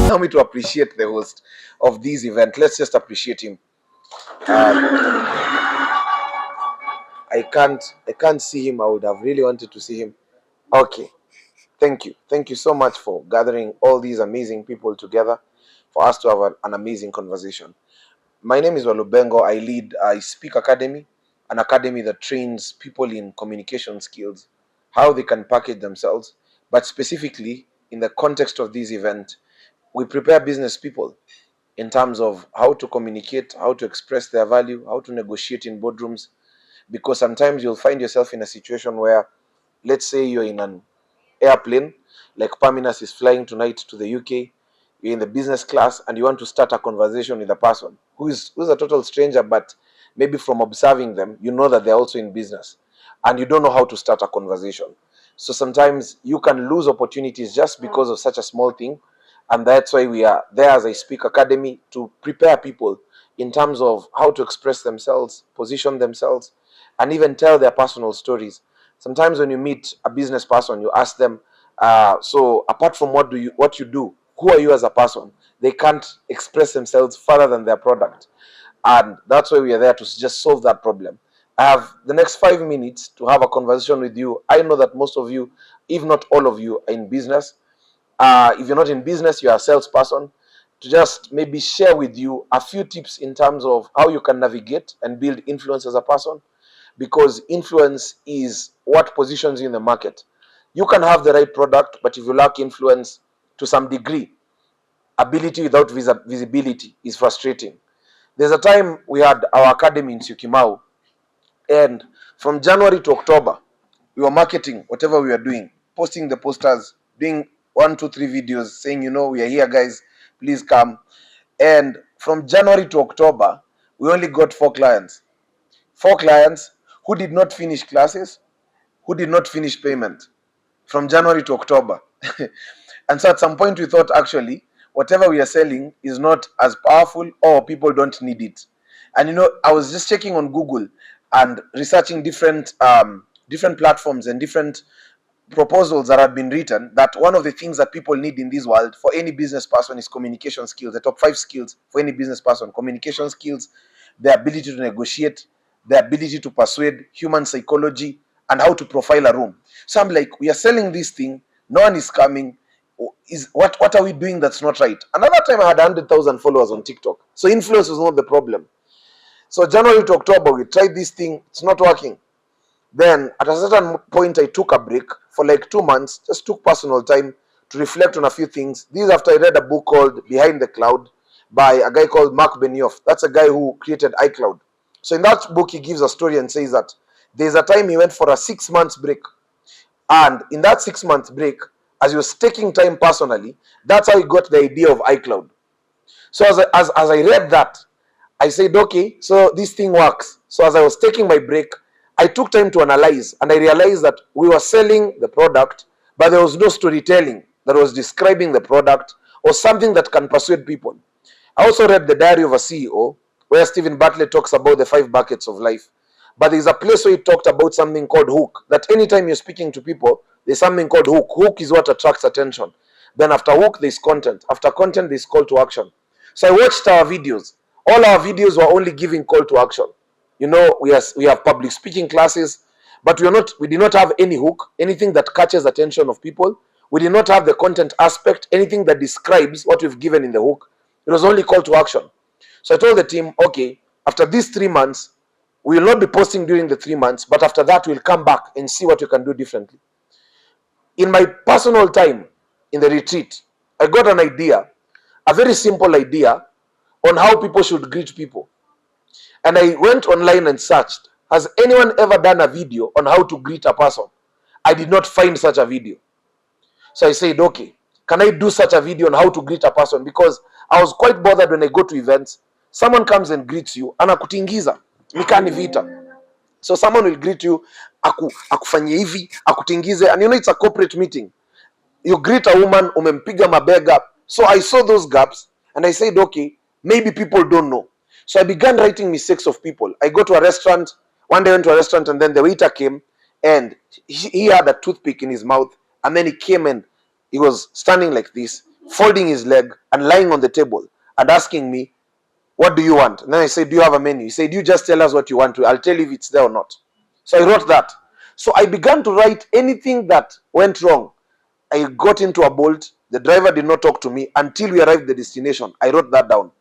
allow me to appreciate the host of this event. Let's just appreciate him. I can't see him. I would have really wanted to see him. Okay. Thank you. Thank you so much for gathering all these amazing people together for us to have an amazing conversation. My name is Walubango. I lead Ispeak Academy, an academy that trains people in communication skills, how they can package themselves, but specifically in the context of this event, we prepare business people in terms of how to communicate, how to express their value, how to negotiate in boardrooms, because sometimes you'll find yourself in a situation where, let's say you're in an airplane, like Paminas is flying tonight to the UK, you're in the business class and you want to start a conversation with a person who's a total stranger, but maybe from observing them, you know that they're also in business and you don't know how to start a conversation. So sometimes you can lose opportunities just because of such a small thing. And that's why we are there as a Ispeak Academy, to prepare people in terms of how to express themselves, position themselves, and even tell their personal stories. Sometimes when you meet a business person, you ask them, so apart from what you do, who are you as a person? They can't express themselves further than their product. And that's why we are there to just solve that problem. I have the next 5 minutes to have a conversation with you. I know that most of you, if not all of you, are in business. If you're not in business, you're a salesperson, to just maybe share with you a few tips in terms of how you can navigate and build influence as a person, because influence is what positions you in the market. You can have the right product, but if you lack influence to some degree, ability without visibility is frustrating. There's a time we had our academy in Syokimau, and from January to October, we were marketing whatever we were doing, posting the posters, doing 1, 2, 3 videos saying, we are here, guys, please come. And from January to October, we only got 4 clients. 4 clients who did not finish classes, who did not finish payment from January to October. And so at some point we thought, actually, whatever we are selling is not as powerful, or people don't need it. And I was just checking on Google and researching different platforms and different proposals that have been written, that one of the things that people need in this world for any business person is communication skills. The top 5 skills for any business person: communication skills, the ability to negotiate, the ability to persuade, human psychology, and how to profile a room. So I'm like, we are selling this thing, no one is coming. What are we doing that's not right? Another time I had 100,000 followers on TikTok. So influence was not the problem. So January to October, we tried this thing, it's not working. Then at a certain point, I took a break for like 2 months, just took personal time to reflect on a few things. This is after I read a book called Behind the Cloud by a guy called Mark Benioff. That's a guy who created iCloud. So in that book, he gives a story and says that there's a time he went for a 6 months break. And in that 6 month break, as he was taking time personally, that's how he got the idea of iCloud. So as I read that, I said, okay, so this thing works. So as I was taking my break, I took time to analyze, and I realized that we were selling the product, but there was no storytelling that was describing the product or something that can persuade people. I also read The Diary of a CEO, where Stephen Bartlett talks about the 5 buckets of life. But there's a place where he talked about something called hook, that anytime you're speaking to people, there's something called hook. Hook is what attracts attention. Then after hook, there's content. After content, there's call to action. So I watched our videos. All our videos were only giving call to action. We have public speaking classes, but we did not have any hook, anything that catches attention of people. We did not have the content aspect, anything that describes what we've given in the hook. It was only call to action. So I told the team, okay, after these 3 months, we will not be posting during the 3 months, but after that, we'll come back and see what we can do differently. In my personal time in the retreat, I got an idea, a very simple idea on how people should greet people. And I went online and searched, has anyone ever done a video on how to greet a person? I did not find such a video. So I said, okay, can I do such a video on how to greet a person? Because I was quite bothered when I go to events. Someone comes and greets you, anakutingiza, mikani vita. So someone will greet you, akufanye hivi, akutingize, and it's a corporate meeting. You greet a woman, umempiga mabega. So I saw those gaps, and I said, okay, maybe people don't know. So I began writing mistakes of people. I go to a restaurant, one day I went to a restaurant, and then the waiter came, and he had a toothpick in his mouth, and then he came and he was standing like this, folding his leg and lying on the table and asking me, what do you want? And then I said, do you have a menu? He said, you just tell us what you want to. I'll tell you if it's there or not. So I wrote that. So I began to write anything that went wrong. I got into a bolt. The driver did not talk to me until we arrived at the destination. I wrote that down.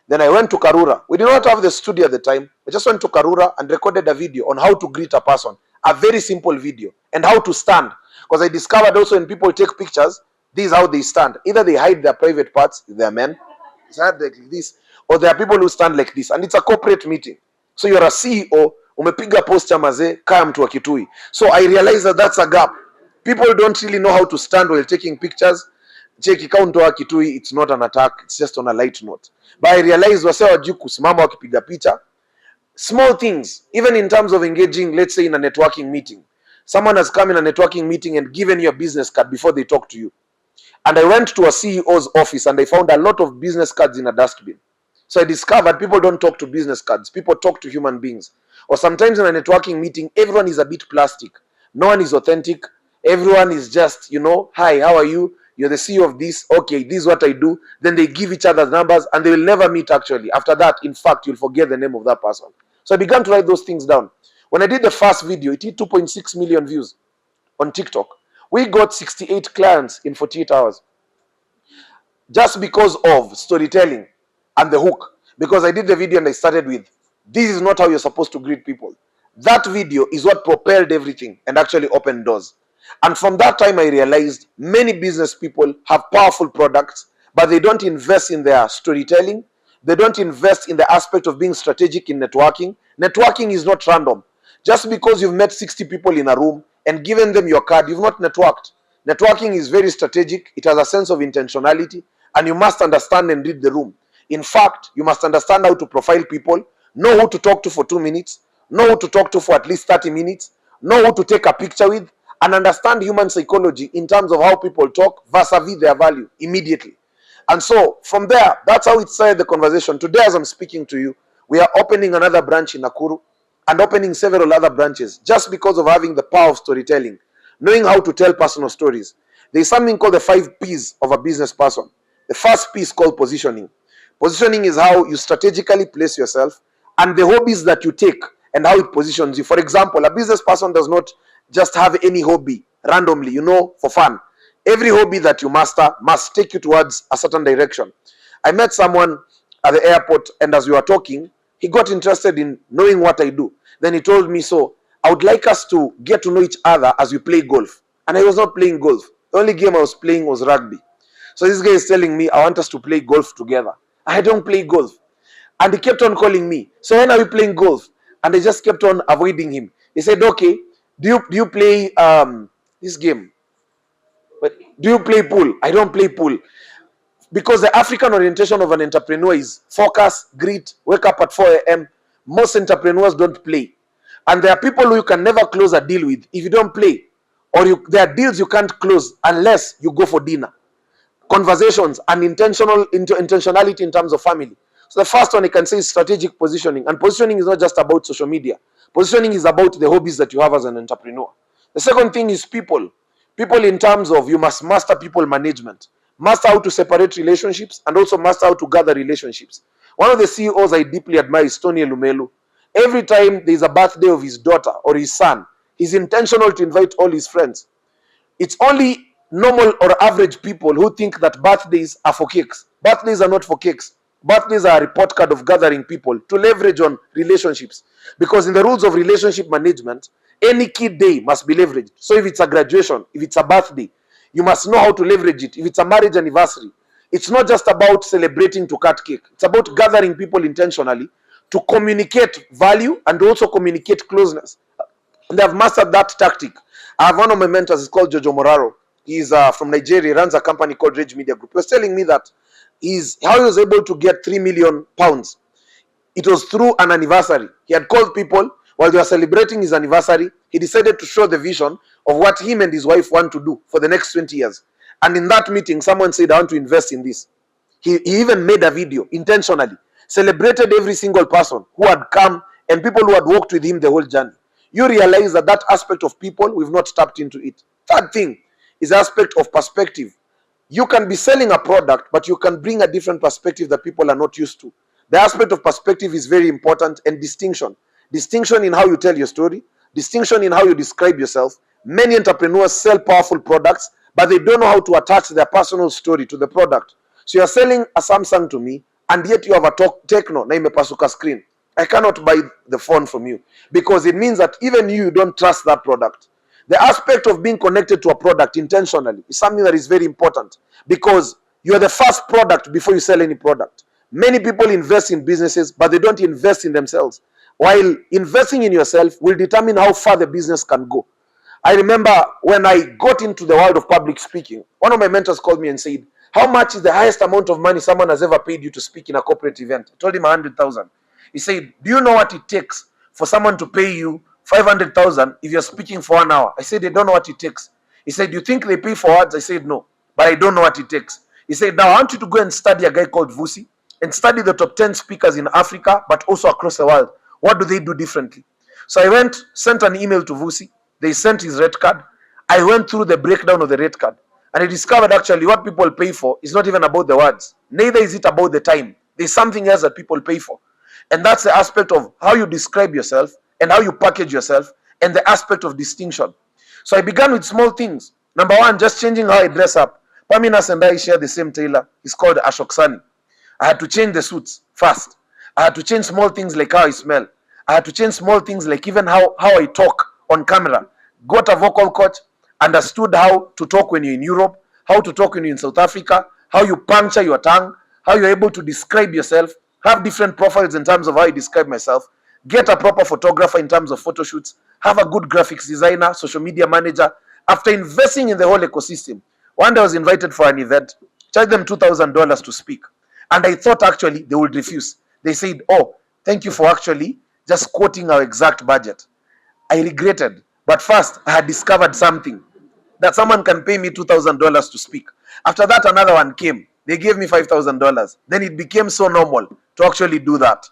Then I went to Karura. We did not have the studio at the time. I just went to Karura and recorded a video on how to greet a person. A very simple video. And how to stand. Because I discovered also when people take pictures, this is how they stand. Either they hide their private parts, if they are men, stand like this, or there are people who stand like this. And it's a corporate meeting. So you're a CEO, umepiga posture mazee, kaya mtu wa Kitui. So I realized that that's a gap. People don't really know how to stand while taking pictures. Cheki count wa Kitui, it's not an attack, it's just on a light note. But I realized wase wajui kusimama wakipiga picha. Small things, even in terms of engaging, let's say in a networking meeting. Someone has come in a networking meeting and given you a business card before they talk to you. And I went to a CEO's office and I found a lot of business cards in a dustbin. So I discovered people don't talk to business cards. People talk to human beings. Or sometimes in a networking meeting, everyone is a bit plastic. No one is authentic. Everyone is just, hi, how are you? You're the CEO of this. Okay, this is what I do. Then they give each other numbers and they will never meet actually. After that, in fact, you'll forget the name of that person. So I began to write those things down. When I did the first video, it hit 2.6 million views on TikTok. We got 68 clients in 48 hours. Just because of storytelling and the hook. Because I did the video and I started with, this is not how you're supposed to greet people. That video is what propelled everything and actually opened doors. And from that time I realized many business people have powerful products, but they don't invest in their storytelling. They don't invest in the aspect of being strategic in networking. Networking is not random. Just because you've met 60 people in a room and given them your card, you've not networked. Networking is very strategic. It has a sense of intentionality, and you must understand and read the room. In fact, you must understand how to profile people, know who to talk to for 2 minutes, know who to talk to for at least 30 minutes, know who to take a picture with, and understand human psychology in terms of how people talk vis-a-vis their value immediately. And so from there, that's how it started the conversation. Today, as I'm speaking to you, we are opening another branch in Nakuru and opening several other branches just because of having the power of storytelling, knowing how to tell personal stories. There is something called the 5 P's of a business person. The first P is called positioning. Positioning is how you strategically place yourself and the hobbies that you take and how it positions you. For example, a business person does not just have any hobby randomly, for fun. Every hobby that you master must take you towards a certain direction. I met someone at the airport, and as we were talking, he got interested in knowing what I do. Then he told me, so I would like us to get to know each other as we play golf. And I was not playing golf. The only game I was playing was rugby. So this guy is telling me, I want us to play golf together. I don't play golf. And he kept on calling me. So when are we playing golf? And I just kept on avoiding him. He said, okay, do you play this game? But do you play pool? I don't play pool. Because the African orientation of an entrepreneur is focus, grit, wake up at 4 a.m. Most entrepreneurs don't play. And there are people who you can never close a deal with if you don't play. Or there are deals you can't close unless you go for dinner. Conversations and intentionality in terms of family. So the first one I can say is strategic positioning. And positioning is not just about social media. Positioning is about the hobbies that you have as an entrepreneur. The second thing is people. People in terms of you must master people management. Master how to separate relationships and also master how to gather relationships. One of the CEOs I deeply admire is Tony Elumelu. Every time there is a birthday of his daughter or his son, he's intentional to invite all his friends. It's only normal or average people who think that birthdays are for cakes. Birthdays are not for cakes. Birthdays are a report card of gathering people to leverage on relationships. Because in the rules of relationship management, any key day must be leveraged. So if it's a graduation, if it's a birthday, you must know how to leverage it. If it's a marriage anniversary, it's not just about celebrating to cut cake. It's about gathering people intentionally to communicate value and also communicate closeness. And they have mastered that tactic. I have one of my mentors, he's called Jojo Moraro. He's from Nigeria, he runs a company called Rage Media Group. He was telling me that how he was able to get £3 million. It was through an anniversary. He had called people while they were celebrating his anniversary. He decided to show the vision of what him and his wife want to do for the next 20 years. And in that meeting, someone said, I want to invest in this. He even made a video intentionally, celebrated every single person who had come and people who had worked with him the whole journey. You realize that aspect of people, we've not tapped into it. Third thing is the aspect of perspective. You can be selling a product, but you can bring a different perspective that people are not used to. The aspect of perspective is very important, and distinction. Distinction in how you tell your story, distinction in how you describe yourself. Many entrepreneurs sell powerful products, but they don't know how to attach their personal story to the product. So you're selling a Samsung to me, and yet you have a Techno na imepasuka screen. I cannot buy the phone from you, because it means that even you don't trust that product. The aspect of being connected to a product intentionally is something that is very important, because you are the first product before you sell any product. Many people invest in businesses, but they don't invest in themselves. While investing in yourself will determine how far the business can go. I remember when I got into the world of public speaking, one of my mentors called me and said, "How much is the highest amount of money someone has ever paid you to speak in a corporate event?" I told him 100,000. He said, "Do you know what it takes for someone to pay you 500,000 if you're speaking for 1 hour?" I said, "They don't know what it takes." He said, "Do you think they pay for words?" I said, "No, but I don't know what it takes." He said, "Now I want you to go and study a guy called Vusi and study the top 10 speakers in Africa, but also across the world. What do they do differently?" So I went, sent an email to Vusi. They sent his rate card. I went through the breakdown of the rate card, and I discovered actually what people pay for is not even about the words. Neither is it about the time. There's something else that people pay for. And that's the aspect of how you describe yourself and how you package yourself, and the aspect of distinction. So I began with small things. Number one, just changing how I dress up. Paminas and I share the same tailor. He's called Ashoksani. I had to change the suits fast. I had to change small things like how I smell. I had to change small things like even how I talk on camera. Got a vocal coach, understood how to talk when you're in Europe, how to talk when you're in South Africa, how you puncture your tongue, how you're able to describe yourself, have different profiles in terms of how I describe myself, get a proper photographer in terms of photo shoots, have a good graphics designer, social media manager. After investing in the whole ecosystem, one day I was invited for an event, charged them $2,000 to speak. And I thought actually they would refuse. They said, "Oh, thank you for actually just quoting our exact budget." I regretted. But first, I had discovered something, that someone can pay me $2,000 to speak. After that, another one came. They gave me $5,000. Then it became so normal to actually do that.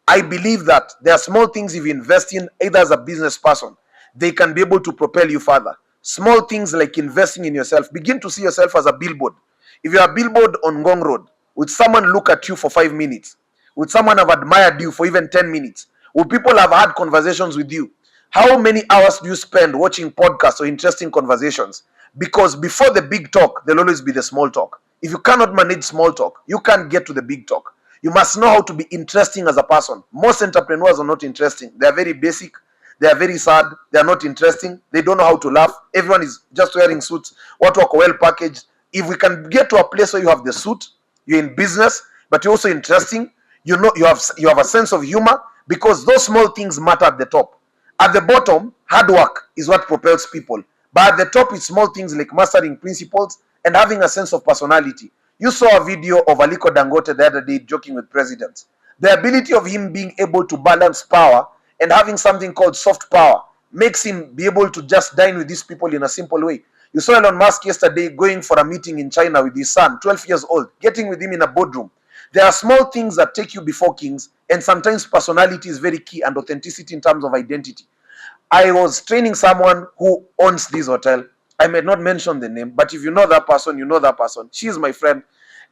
I believe that there are small things if you invest in, either as a business person, they can be able to propel you further. Small things like investing in yourself. Begin to see yourself as a billboard. If you're a billboard on Ngong Road, would someone look at you for 5 minutes? Would someone have admired you for even 10 minutes? Would people have had conversations with you? How many hours do you spend watching podcasts or interesting conversations? Because before the big talk, there'll always be the small talk. If you cannot manage small talk, you can't get to the big talk. You must know how to be interesting as a person. Most entrepreneurs are not interesting. They are very basic. They are very sad. They are not interesting. They don't know how to laugh. Everyone is just wearing suits. What work well packaged. If we can get to a place where you have the suit, you're in business, but you're also interesting, you know you have a sense of humor, because those small things matter at the top. At the bottom, hard work is what propels people. But at the top, it's small things like mastering principles and having a sense of personality. You saw a video of Aliko Dangote the other day joking with presidents. The ability of him being able to balance power and having something called soft power makes him be able to just dine with these people in a simple way. You saw Elon Musk yesterday going for a meeting in China with his son, 12 years old, getting with him in a boardroom. There are small things that take you before kings, and sometimes personality is very key, and authenticity in terms of identity. I was training someone who owns this hotel. I may not mention the name, but if you know that person, you know that person. She is my friend.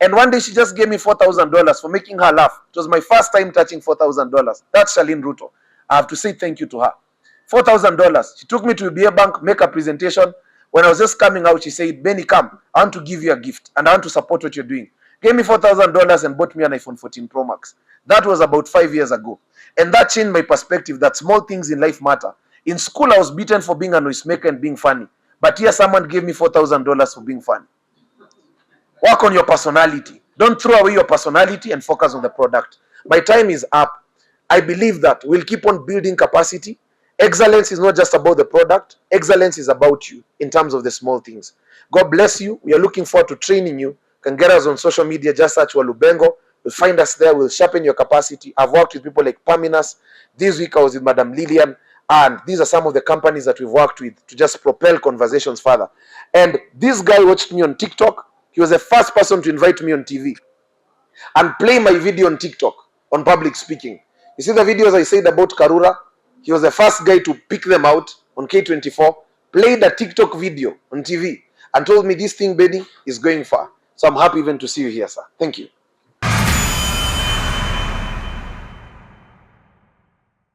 And one day she just gave me $4,000 for making her laugh. It was my first time touching $4,000. That's Charlene Ruto. I have to say thank you to her. $4,000. She took me to UBA Bank, make a presentation. When I was just coming out, she said, "Benny, come. I want to give you a gift, and I want to support what you're doing." Gave me $4,000 and bought me an iPhone 14 Pro Max. That was about 5 years ago. And that changed my perspective that small things in life matter. In school, I was beaten for being a noisemaker and being funny. But here, someone gave me $4,000 for being funny. Work on your personality. Don't throw away your personality and focus on the product. My time is up. I believe that we'll keep on building capacity. Excellence is not just about the product. Excellence is about you in terms of the small things. God bless you. We are looking forward to training you. You can get us on social media. Just search Walubango. You'll find us there. We'll sharpen your capacity. I've worked with people like Paminas. This week I was with Madam Lillian. And these are some of the companies that we've worked with to just propel conversations further. And this guy watched me on TikTok. He was the first person to invite me on TV and play my video on TikTok on public speaking. You see the videos I said about Karura? He was the first guy to pick them out on K24, played a TikTok video on TV. and told me this thing, Benny, is going far. So I'm happy even to see you here, sir. Thank you.